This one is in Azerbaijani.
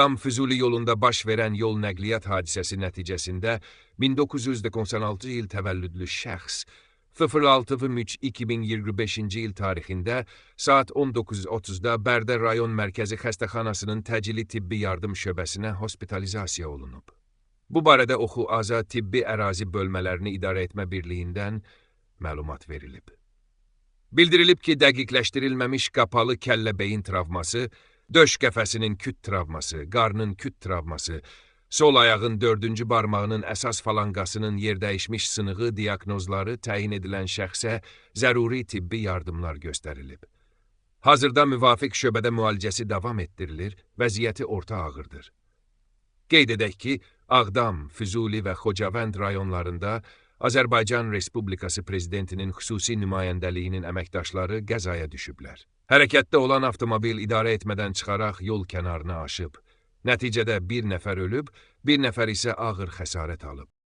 Ağdam-Füzuli yolunda baş verən yol nəqliyyat hadisəsi nəticəsində 1996 il təvəllüdlü şəxs 06/03/2025-ci il tarixində saat 19:30-da Bərdə rayon mərkəzi xəstəxanasının təcili tibbi yardım şöbəsinə hospitalizasiya olunub. Bu barədə Oxu Azad Tibbi Ərazi Bölmələrini İdarə Etmə Birliyindən məlumat verilib. Bildirilib ki, dəqiqləşdirilməmiş qapalı kəllə-beyin travması, döş qəfəsinin küt travması, qarnın küt travması, sol ayağın 4-cü barmağının əsas falanqasının yerdəyişmiş sınığı diaqnozları təyin edilən şəxsə zəruri tibbi yardımlar göstərilib. Hazırda müvafiq şöbədə müalicəsi davam etdirilir, vəziyyəti orta ağırdır. Qeyd edək ki, Ağdam, Füzuli və Xocavənd rayonlarında Azərbaycan Respublikası Prezidentinin xüsusi nümayəndəliyinin əməkdaşları qəzaya düşüblər. Hərəkətdə olan avtomobil idarə etmədən çıxaraq yol kənarına aşıb. Nəticədə bir nəfər ölüb, bir nəfər isə ağır xəsarət alıb.